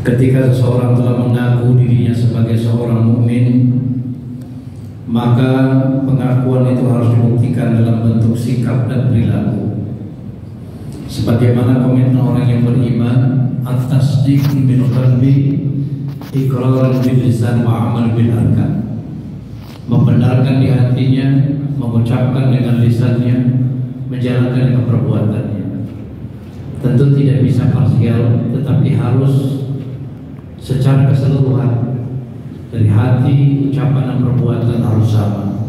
Ketika seseorang telah mengaku dirinya sebagai seorang mukmin, maka pengakuan itu harus dibuktikan dalam bentuk sikap dan perilaku. Sebagaimana komitmen orang yang beriman, at-tasdiq bil qalbi, iqrar bil lisan wa amal bil arkan. Membenarkan di hatinya, mengucapkan dengan lisannya, menjalankan dengan perbuatannya. Tentu tidak bisa parsial, tetapi harus secara keseluruhan, dari hati, ucapan dan perbuatan harus sama.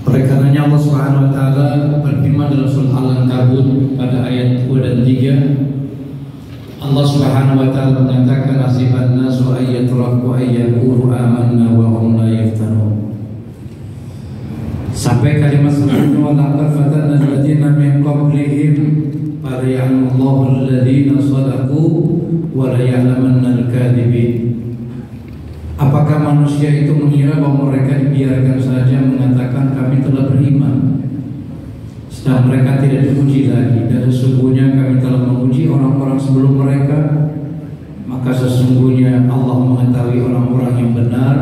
Oleh karenanya Allah Subhanahu wa taala berfirman dalam surah Al-Ankabut pada ayat 2 dan 3. Allah Subhanahu wa taala mengatakan hasiban nasu ayyatraku ayyaqulu amanna wa hum la yaftanun. Sampai kalimat selanjutnya, wa laqad fatanna alladziina min qablihim fala ya'lamu alladziina shadaqu wa la ya'lamanna al-kadhibin. Apakah manusia itu mengira bahwa mereka dibiarkan saja mengatakan kami telah beriman, sedang mereka tidak diuji lagi? Dan sesungguhnya kami telah menguji orang-orang sebelum mereka, maka sesungguhnya Allah mengetahui orang-orang yang benar,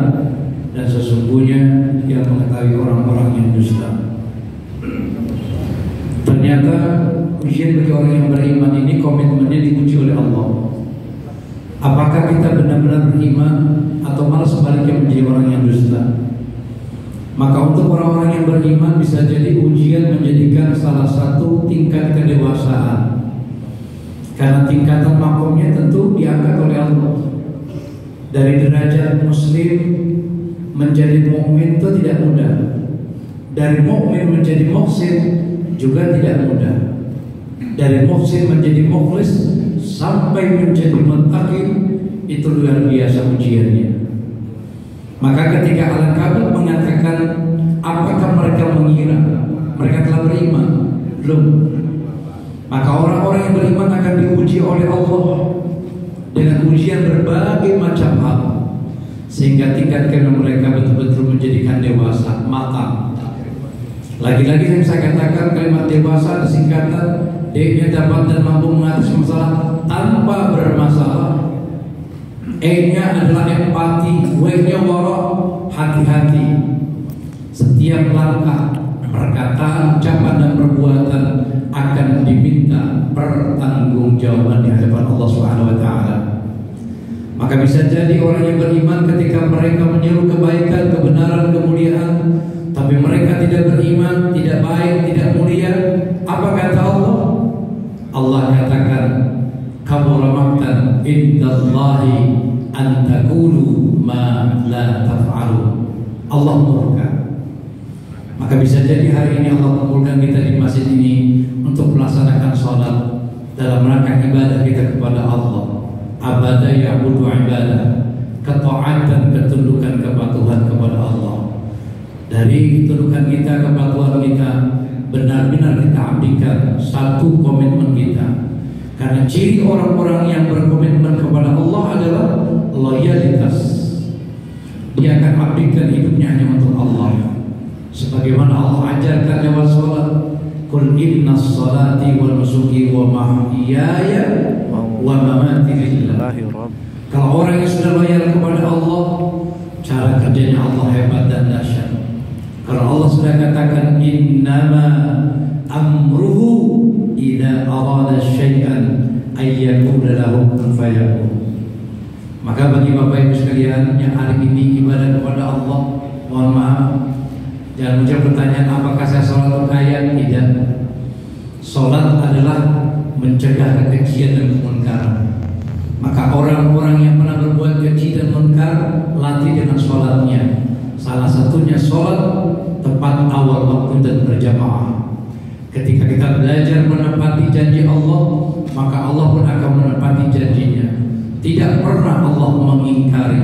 dan sesungguhnya Dia mengetahui orang-orang yang dusta. Ternyata ujian bagi orang yang beriman ini komitmennya diuji oleh Allah. Apakah kita benar-benar beriman atau malah sebaliknya menjadi orang yang dusta? Maka untuk orang-orang yang beriman bisa jadi ujian menjadikan salah satu tingkat kedewasaan, karena tingkatan makomnya tentu diangkat oleh Allah. Dari derajat muslim menjadi mukmin itu tidak mudah. Dari mukmin menjadi muhsin juga tidak mudah. Dari muhsin menjadi mukhlis sampai menjadi muttaqi itu luar biasa ujiannya. Maka ketika Al-Ankabut mengatakan apakah mereka mengira mereka telah beriman? Belum. Maka orang-orang yang beriman akan diuji oleh Allah dengan ujian berbagai macam hal, sehingga tingkat keimanan mereka betul-betul menjadikan dewasa, matang. Lagi-lagi yang saya katakan kalimat dewasa disingkatan D-nya dapat dan mampu mengatasi masalah tanpa bermasalah. E-nya adalah empati, W-nya warok, hati-hati. Setiap langkah, perkataan, ucapan dan perbuatan akan diminta pertanggungjawaban di hadapan Allah Subhanahu wa taala. Maka bisa jadi orang yang beriman ketika mereka menyeru kebaikan, kebenaran, kemuliaan, tapi mereka tidak beriman, tidak baik, tidak mulia, apa kata Allah? Allah katakan, kabura maqtan indallahi an taqulu ma la taf'alun. Allah murka. Maka bisa jadi hari ini Allah kumpulkan kita di masjid ini untuk melaksanakan sholat dalam rangka ibadah kita kepada Allah. Abada ya'budu ibadah, ketaatan, ketundukan, kepatuhan kepada Allah. Dari ketundukan kita, kepatuhan kita, benar-benar kita abdikan satu komitmen kita. Karena ciri orang-orang yang berkomitmen kepada Allah adalah loyalitas. Dia akan abdikan hidupnya hanya untuk Allah. Sebagaimana Allah ajarkan lewat salat, qul inna sholati wa nusuki wa mahyaya wa mamati lillahi rabb. Kalau orang yang sudah loyal kepada Allah, cara kerjanya Allah hebat dan dahsyat. Kalau Allah sudah katakan innama amruhu idza arada syai'an ayyakuna lahu kun fayakun. Maka bagi Bapak Ibu sekalian yang hari ini ibadah kepada Allah, mohon maaf, jangan muncul pertanyaan apakah saya sholat ayat? Tidak. Sholat adalah mencegah kekejian dan kemunkaran. Maka orang-orang yang pernah berbuat keji dan munkar, latih dengan sholatnya. Salah satunya sholat tepat awal waktu dan berjamaah. Ketika kita belajar menepati janji Allah, maka Allah pun akan menepati janjinya. Tidak pernah Allah mengingkari.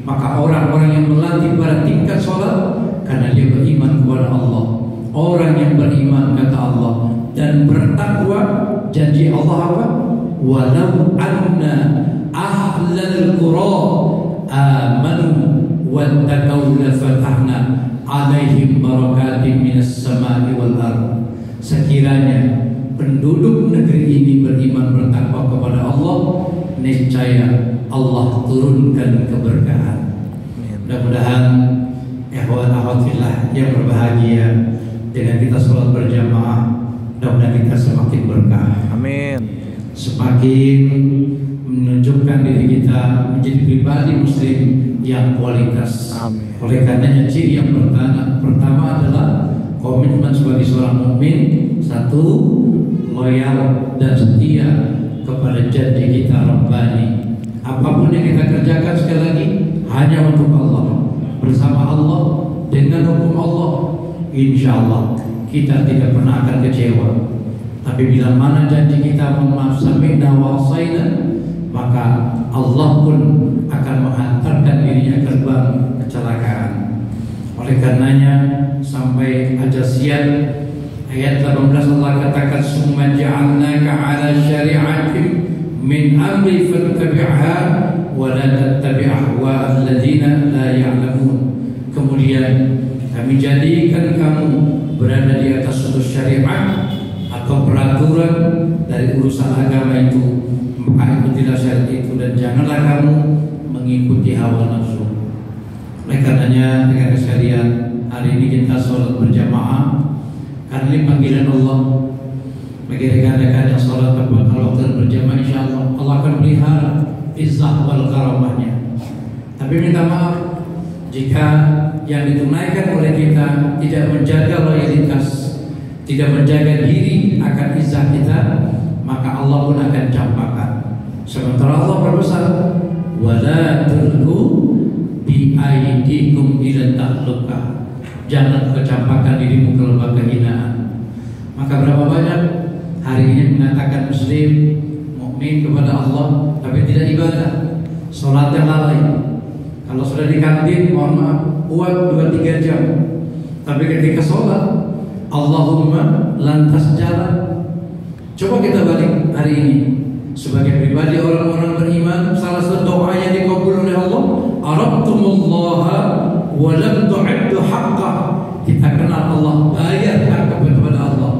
Maka orang-orang yang melatih pada tingkat sholat karena dia beriman kepada Allah. Orang yang beriman kata Allah dan bertakwa, janji Allah apa? Walau anna ahlal qura amanu wattaqau la fatahna alaihim barakatim minas samai wal ardh. Sekiranya penduduk negeri ini beriman niscaya Allah turunkan keberkahan. Mudah-mudahan ikhwan akhwat fillah yang berbahagia, dengan kita sholat berjamaah, mudah-mudahan kita semakin berkah. Amin. Semakin menunjukkan diri kita menjadi pribadi muslim yang kualitas. Amin. Oleh karenanya ciri yang pertama adalah komitmen sebagai seorang mukmin. Satu, loyal dan setia kepada janji kita Rabbani. Apapun yang kita kerjakan sekali lagi hanya untuk Allah, bersama Allah, dengan hukum Allah. Insya Allah kita tidak pernah akan kecewa. Tapi bila mana janji kita memaaf sami'na wa asaina, maka Allah pun akan menghantarkan dirinya ke lubang kecelakaan. Oleh karenanya sampai ajal siap, ayat 18 Allah katakan summa ja'alnaka 'ala syari'atin min amri fattabi'ha wa la tattabi' ahwa alladziina la ya'lamun. Kemudian kami jadikan kamu berada di atas suatu syariat atau peraturan dari urusan agama itu, maka ikutilah syariat itu dan janganlah kamu mengikuti hawa nafsu. Oleh karenanya dengan sekalian, hari ini kita sholat berjamaah karena ini panggilan Allah. Bagi rekan-rekan yang sholat tepat waktu berjamaah, insya Allah Allah akan pelihara izzah wal karamahnya. Tapi minta maaf jika yang ditunaikan oleh kita tidak menjaga loyalitas, tidak menjaga diri akan izzah kita, maka Allah pun akan campakkan. Sementara Allah berpesan, wala tulqu bi aydikum ila tahluka, jangan kecampakkan dirimu ke lembah kehinaan. Maka berapa banyak hari ini mengatakan muslim, mukmin kepada Allah, tapi tidak ibadah, sholat yang lalai. Kalau sudah di kantin, mohon maaf, uang 2-3 jam, tapi ketika sholat Allahumma lantas jalan. Coba kita balik hari ini sebagai pribadi orang-orang beriman, salah satu doa yang dikabul oleh Allah, arabtumullaha wa lam tu'addu haqqah. Kita kenal Allah, bayar hak kepada Allah.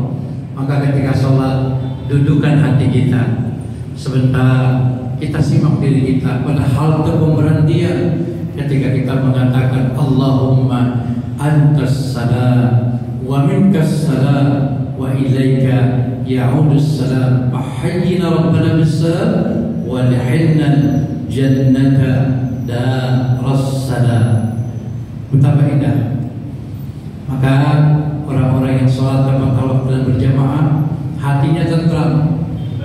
Maka ketika sholat, dudukkan hati kita sebentar, kita simak diri kita pada halte pemberhentian. Ketika kita mengatakan Allahumma antas salam wa minkas salam wa ilaika ya'udus salam, fahayyina rabbana bis-salam wa lihilna jannata daras salam. Betapa indah. Maka orang-orang yang sholat tepat waktu dan berjamaah, hatinya tentram,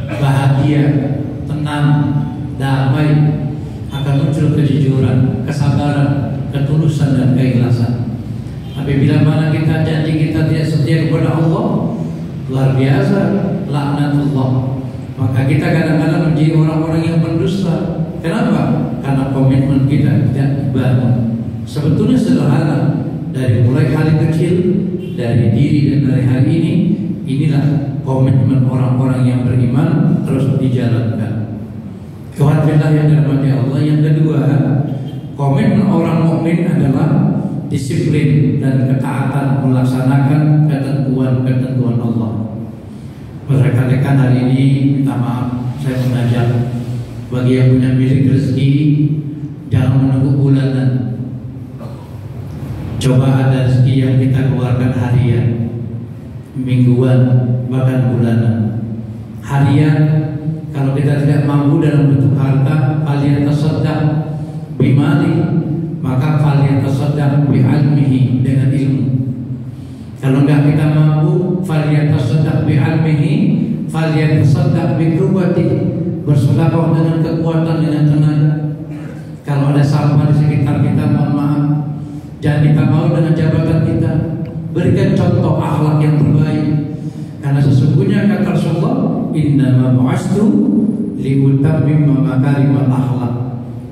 bahagia, tenang, damai, akan muncul kejujuran, kesabaran, ketulusan dan keikhlasan. Tapi bila mana kita janji kita tidak setia kepada Allah, luar biasa laknatullah. Maka kita kadang-kadang menjadi orang-orang yang pendusta. Kenapa? Karena komitmen kita tidak dibangun. Sebetulnya sederhana, dari mulai hal kecil, dari diri dan dari hari ini, inilah komitmen orang-orang yang beriman terus dijalankan. Kehadiran yang dirahmati Allah. Yang kedua, komitmen orang mukmin adalah disiplin dan ketaatan melaksanakan ketentuan-ketentuan Allah. Rekan-rekan hari ini minta maaf, saya mengajak bagi yang punya milik rezeki, jangan menunggu bulanan. Coba ada rezeki yang kita keluarkan harian, mingguan, bahkan bulanan. Harian, kalau kita tidak mampu dalam bentuk harta, kalian tasaddaq bimali, maka kalian tasaddaq bi'ilmihi, dengan ilmu. Kalau enggak kita mampu, kalian tasaddaq bi'ilmihi, kalian tasaddaq biquwwati, bersedekah dengan kekuatan, dengan tenaga. Kalau ada sampah di sekitar kita, mohon maaf, jangan kita mau dengan jabatan kita. Berikan contoh akhlak yang terbaik. Karena sesungguhnya kata Rasulullah, innama bu'astu liutammima makarimal akhlak.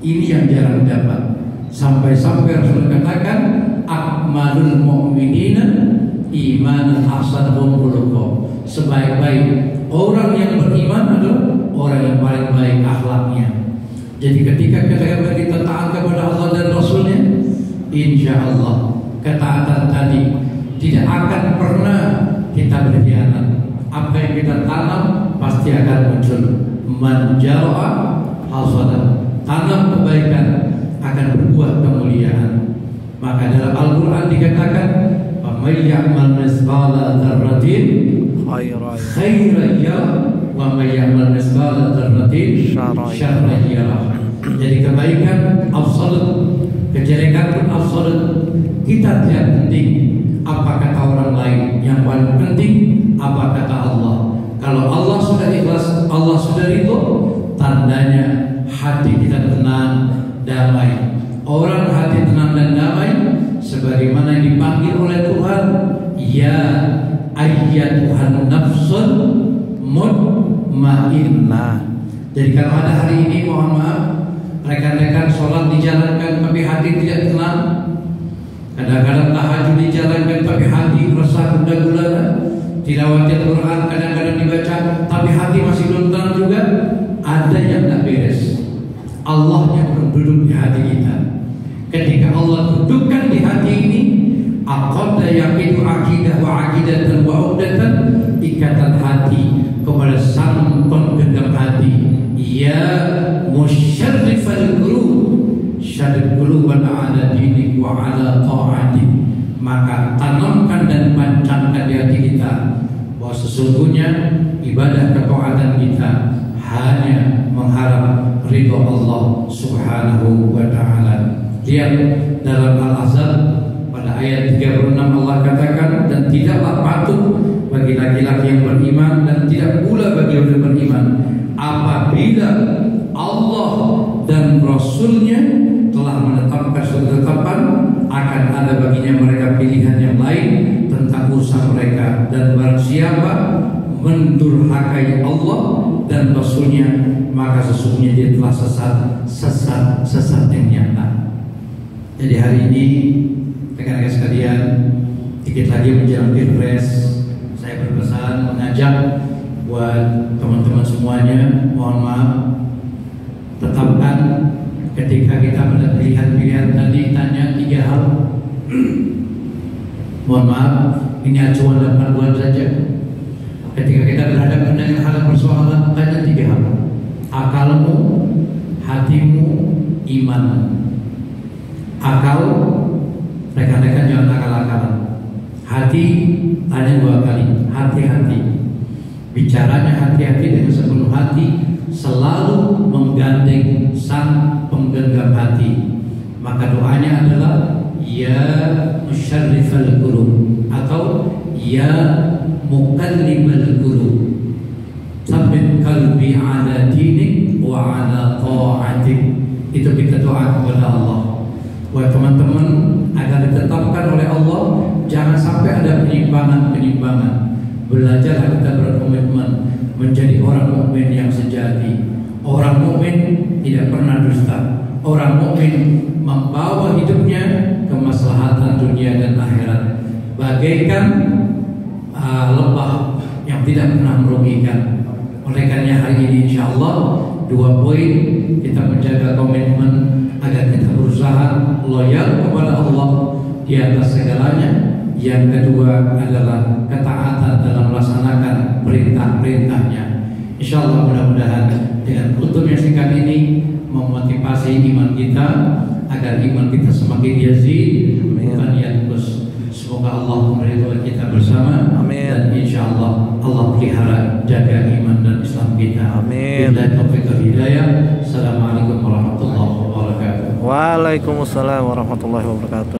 Ini yang jarang dapat. Sampai-sampai Rasul katakan, akmalul mu'minina imanan ahsanuhum khuluqa. Sebaik-baik orang yang beriman adalah orang yang paling baik akhlaknya. Jadi ketika kita taat kepada Allah dan Rasulnya, insya Allah ketaatan tadi tidak akan pernah kita berkhianat. Apa yang kita tanam pasti akan muncul. Man jara'a hasadan. Tanam kebaikan akan berbuah kemuliaan. Maka dalam Al-Quran dikatakan, "Faman ya'mal mithqala dzarratin khairan yarah wa man ya'mal mithqala dzarratin syarran yarah." Jadi kebaikan absolut, kejelekan pun absolut. Kita tidak penting apa kata orang lain, yang paling penting apa kata Allah. Kalau Allah sudah ikhlas, Allah sudah ridho, tandanya hati kita tenang, damai. Orang hati tenang dan damai, sebagaimana yang dipanggil oleh Tuhan, ya ayyatuhan nafsun mutmainnah. Jadi kalau ada hari ini, mohon maaf, rekan-rekan sholat dijalankan tapi hati tidak tenang, kadang-kadang tahajud dijalankan tapi hati resah gundah gulana, tilawatil Quran kadang-kadang dibaca tapi hati masih belum tenang juga, ada yang tak beres. Allah yang duduk di hati kita. Ketika Allah dudukkan di hati ini, aqadda yaqidu aqidah wa aqidatan wa uqdatan, ikatan hati kepada sang penggenggam hati. Ya musyarrifal qulub, syarrif quluban ala dinik wa ala ta'atik. Maka tanamkan dan pancangkan di hati kita bahwa sesungguhnya ibadah ketaatan kita hanya mengharap ridho Allah Subhanahu wa ta'ala. Lihat dalam Al-Ahzab pada ayat 36 Allah katakan, dan tidaklah patut bagi laki-laki yang beriman dan tidak pula bagi orang beriman apabila Allah dan Rasulnya telah menetapkan suatu ketetapan akan ada baginya mereka pilihan yang lain tentang urusan mereka, dan barang siapa mendurhakai Allah dan Rasulnya maka sesungguhnya dia telah sesat yang nyata. Jadi hari ini rekan-rekan sekalian, sedikit lagi menjelang Pilpres, saya berpesan mengajak buat teman-teman semuanya, mohon maaf, tetapkan ketika kita pada pilihan-pilihan tadi tanya 3 hal. Mohon maaf, ini acuan dan panduan saja. Ketika kita berhadapan dengan hal persoalan, tanya 3 hal: akalmu, hatimu, iman. Akal, rekan-rekan jangan akal-akalan. Hati, tanya 2 kali, hati-hati. Bicaranya hati-hati dengan sepenuh hati, selalu menggandeng sang penggenggam hati. Maka doanya adalah ya musyarrifal qulub atau ya muqallibal qulub, tsabbit qalbi ala dinik wa ala ta'atik. Itu kita doa kepada Allah. Buat teman-teman, agar ditetapkan oleh Allah, jangan sampai ada penyimpangan-penyimpangan. Belajarlah kita berkomitmen menjadi orang mukmin yang sejati. Orang mukmin tidak pernah dusta. Orang mukmin membawa hidupnya kemaslahatan dunia dan akhirat, bagaikan lebah yang tidak pernah merugikan. Oleh karena hari ini insyaallah 2 poin kita menjaga komitmen agar kita berusaha loyal kepada Allah di atas segalanya. Yang kedua adalah ketaatan dalam melaksanakan perintah-perintahnya. Insyaallah mudah-mudahan dengan kultum yang singkat ini memotivasi iman kita agar iman kita semakin yazid bukan yanqus. Semoga Allah meridhoi kita bersama. Amin. Dan insyaallah Allah pelihara jaga iman dan Islam kita. Amin. Billahi taufiq wal hidayah. Assalamualaikum warahmatullahi wabarakatuh. Waalaikumsalam warahmatullahi wabarakatuh.